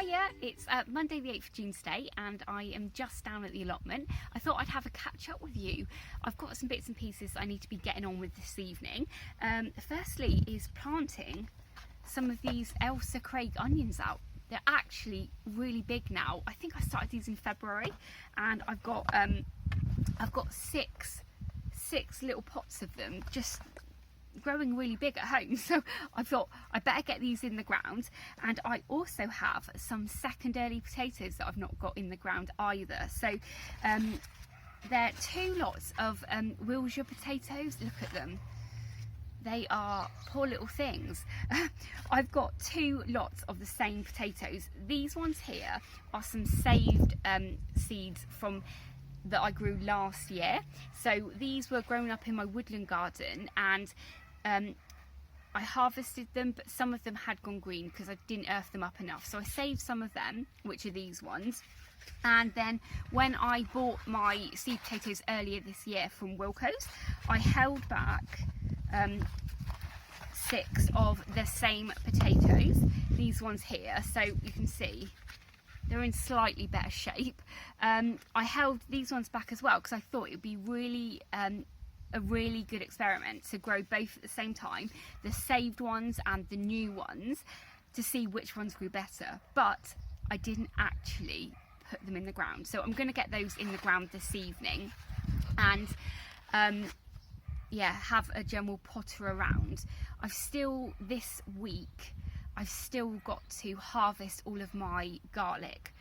Hiya, it's Monday the 8th of June today and I am just down at the allotment. I thought I'd have a catch up with you. I've got some bits and pieces I need to be getting on with this evening. Firstly is planting some of these Ailsa Craig onions out. They're actually really big now. I think I started these in February and I've got six little pots of them just growing really big at home, so I thought I better get these in the ground. And I also have some second early potatoes that I've not got in the ground either. So they're two lots of Wilshire potatoes. Look at them, they are poor little things. I've got two lots of the same potatoes. These ones here are some saved seeds from that I grew last year. So these were grown up in my woodland garden and I harvested them, but some of them had gone green because I didn't earth them up enough. So I saved some of them, which are these ones. And then when I bought my seed potatoes earlier this year from Wilko's, I held back 6 of the same potatoes, these ones here, so you can see they're in slightly better shape. I held these ones back as well because I thought it would be really a really good experiment to grow both at the same time, the saved ones and the new ones, to see which ones grew better. But I didn't actually put them in the ground, so I'm going to get those in the ground this evening and yeah, have a general potter around. This week I've still got to harvest all of my garlic.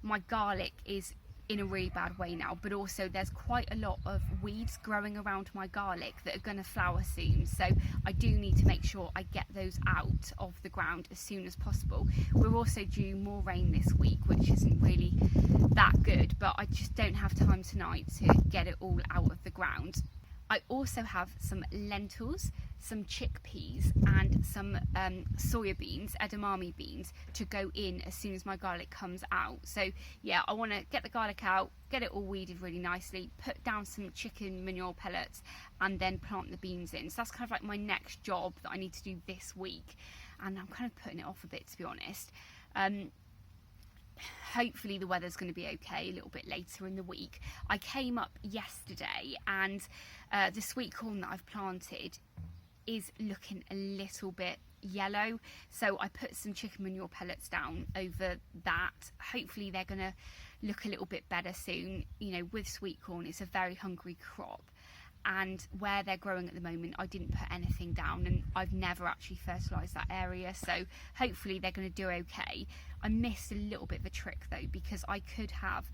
My garlic is in a really bad way now, but also there's quite a lot of weeds growing around my garlic that are going to flower soon, so I do need to make sure I get those out of the ground as soon as possible. We're also due more rain this week, which isn't really that good, but I just don't have time tonight to get it all out of the ground. I also have some lentils, some chickpeas and some soya beans, edamame beans, to go in as soon as my garlic comes out. So yeah, I want to get the garlic out, get it all weeded really nicely, put down some chicken manure pellets and then plant the beans in. So that's kind of like my next job that I need to do this week, and I'm kind of putting it off a bit, to be honest. Hopefully the weather's going to be okay a little bit later in the week. I came up yesterday and the sweet corn that I've planted is looking a little bit yellow, so I put some chicken manure pellets down over that. Hopefully they're going to look a little bit better soon. You know, with sweet corn, it's a very hungry crop, and where they're growing at the moment I didn't put anything down and I've never actually fertilised that area, so hopefully they're going to do okay. I missed a little bit of a trick though, because I could have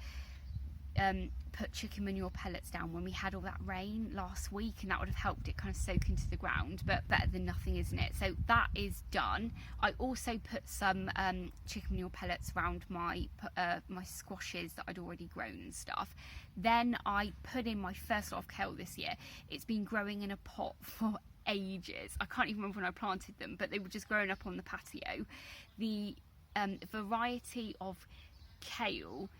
put chicken manure pellets down when we had all that rain last week, and that would have helped it kind of soak into the ground, but better than nothing, isn't it? So that is done. I also put some chicken manure pellets around my squashes that I'd already grown and stuff. Then I put in my first lot of kale this year. It's been growing in a pot for ages. I can't even remember when I planted them, but they were just growing up on the patio. The variety of kale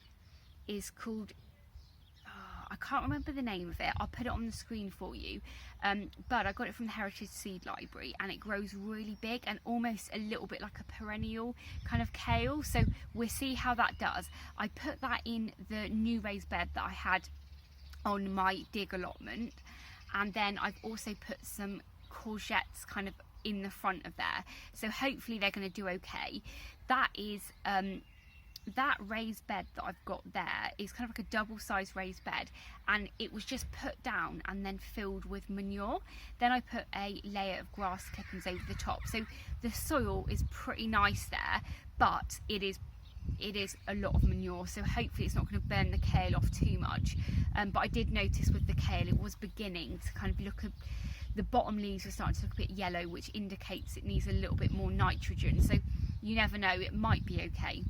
is called, I can't remember the name of it, I'll put it on the screen for you, but I got it from the Heritage Seed Library and it grows really big and almost a little bit like a perennial kind of kale, so we'll see how that does. I put that in the new raised bed that I had on my dig allotment, and then I've also put some courgettes kind of in the front of there, so hopefully they're going to do okay. That is that raised bed that I've got there is kind of like a double-sized raised bed, and it was just put down and then filled with manure. Then I put a layer of grass clippings over the top, so the soil is pretty nice there, but it is a lot of manure, so hopefully it's not going to burn the kale off too much. But I did notice with the kale it was beginning to kind of look at the bottom leaves were starting to look a bit yellow, which indicates it needs a little bit more nitrogen, so you never know, it might be okay.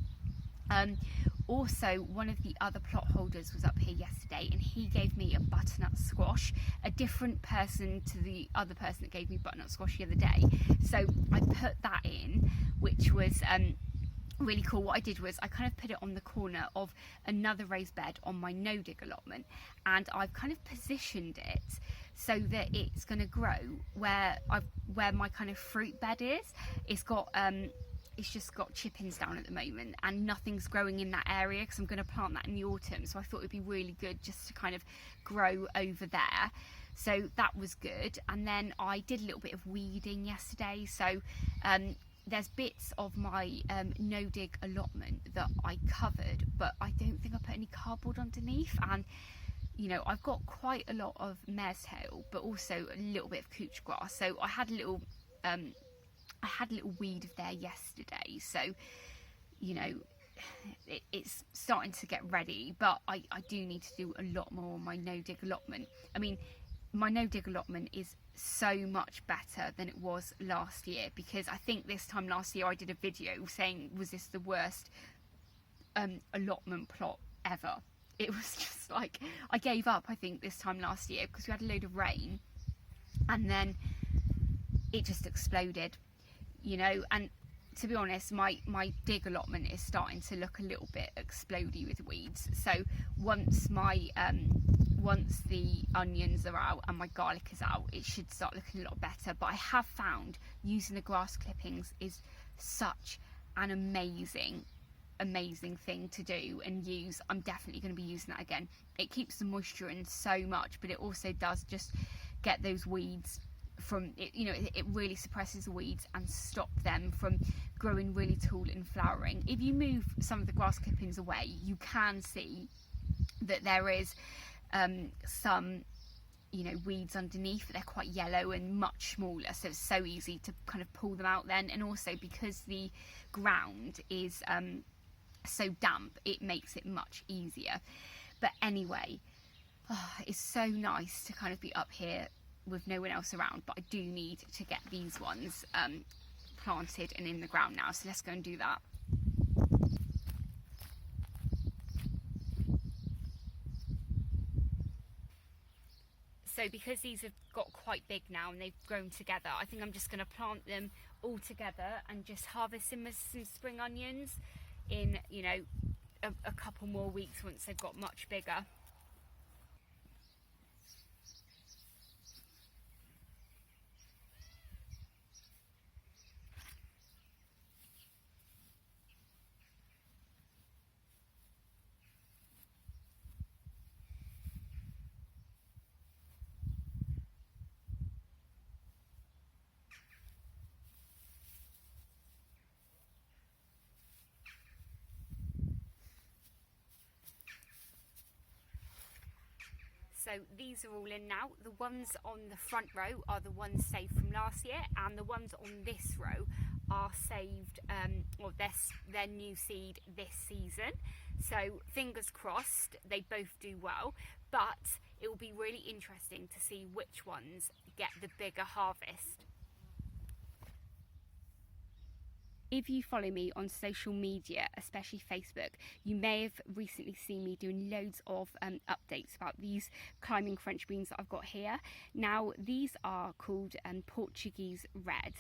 Also, one of the other plot holders was up here yesterday and he gave me a butternut squash, a different person to the other person that gave me butternut squash the other day. So I put that in, which was really cool. What I did was I kind of put it on the corner of another raised bed on my no dig allotment, and I've kind of positioned it so that it's going to grow where my kind of fruit bed is. It's got it's just got chippings down at the moment and nothing's growing in that area because I'm going to plant that in the autumn, so I thought it'd be really good just to kind of grow over there. So that was good. And then I did a little bit of weeding yesterday, so there's bits of my no dig allotment that I covered, but I don't think I put any cardboard underneath. And you know, I've got quite a lot of mare's tail, but also a little bit of couch grass, so I had a little weed of there yesterday. So you know, it's starting to get ready, but I do need to do a lot more on my no dig allotment. I mean, my no dig allotment is so much better than it was last year, because I think this time last year I did a video saying, was this the worst allotment plot ever? It was just like, I gave up, I think, this time last year because we had a load of rain and then it just exploded, you know. And to be honest, my dig allotment is starting to look a little bit explodey with weeds. So once the onions are out and my garlic is out, it should start looking a lot better. But I have found using the grass clippings is such an amazing thing to do and use. I'm definitely going to be using that again. It keeps the moisture in so much, but it also does just get those weeds from it, you know, it really suppresses the weeds and stop them from growing really tall and flowering. If you move some of the grass clippings away, you can see that there is some, you know, weeds underneath. They're quite yellow and much smaller, so it's so easy to kind of pull them out then. And also because the ground is so damp, it makes it much easier. But anyway, it's so nice to kind of be up here with no one else around, but I do need to get these ones planted and in the ground now, so let's go and do that. So because these have got quite big now and they've grown together, I think I'm just going to plant them all together and just harvest them as some spring onions in, you know, a couple more weeks once they've got much bigger. So these are all in now. The ones on the front row are the ones saved from last year, and the ones on this row are saved, or they're new seed this season. So fingers crossed they both do well, but it will be really interesting to see which ones get the bigger harvest. If you follow me on social media, especially Facebook, you may have recently seen me doing loads of updates about these climbing French beans that I've got here. Now, these are called Portuguese Red,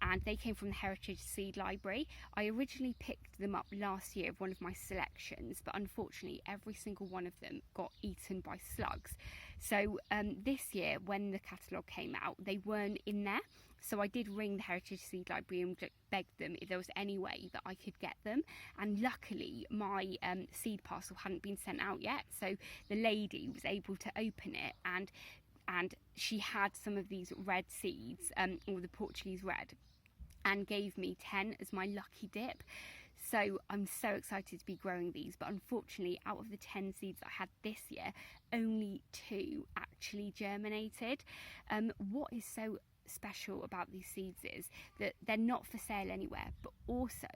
and they came from the Heritage Seed Library. I originally picked them up last year of one of my selections, but unfortunately every single one of them got eaten by slugs. So this year, when the catalogue came out, they weren't in there. So I did ring the Heritage Seed Library and begged them if there was any way that I could get them. And luckily, my seed parcel hadn't been sent out yet. So the lady was able to open it, and she had some of these red seeds, or the Portuguese Red, and gave me 10 as my lucky dip. So I'm so excited to be growing these, but unfortunately out of the 10 seeds I had this year, only 2 actually germinated. What is so special about these seeds is that they're not for sale anywhere, but also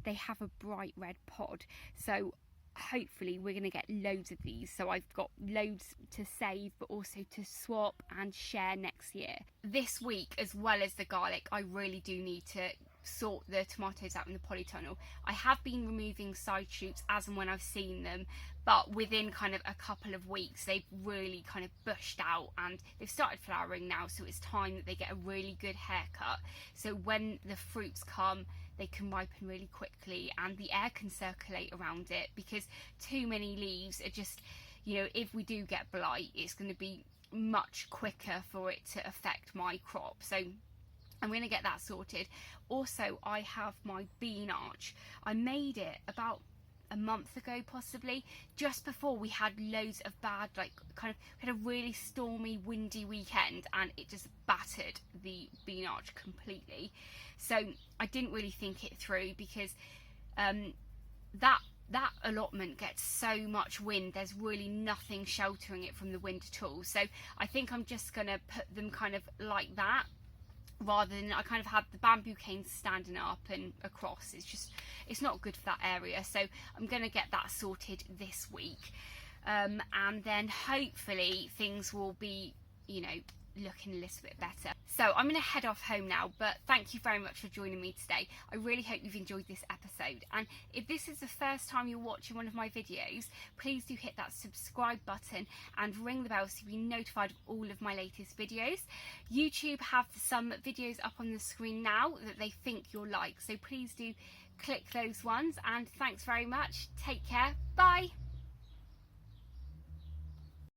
they have a bright red pod. So hopefully we're going to get loads of these, so I've got loads to save but also to swap and share next year. This week, as well as the garlic, I really do need to sort the tomatoes out in the polytunnel. I have been removing side shoots as and when I've seen them, but within kind of a couple of weeks they've really kind of bushed out and they've started flowering now, so it's time that they get a really good haircut, so when the fruits come they can ripen really quickly and the air can circulate around it, because too many leaves are just, you know, if we do get blight, it's going to be much quicker for it to affect my crop. So I'm going to get that sorted. Also, I have my bean arch. I made it about a month ago, possibly, just before we had loads of bad, like, we had a really stormy, windy weekend, and it just battered the bean arch completely. So I didn't really think it through, because that allotment gets so much wind. There's really nothing sheltering it from the wind at all. So I think I'm just gonna put them kind of like that, rather than, I kind of had the bamboo canes standing up and across. It's not good for that area. So I'm going to get that sorted this week, and then hopefully things will be, you know, looking a little bit better. So I'm going to head off home now, but thank you very much for joining me today. I really hope you've enjoyed this episode, and if this is the first time you're watching one of my videos, please do hit that subscribe button and ring the bell so you'll be notified of all of my latest videos. YouTube have some videos up on the screen now that they think you'll like, so please do click those ones, and thanks very much. Take care. Bye.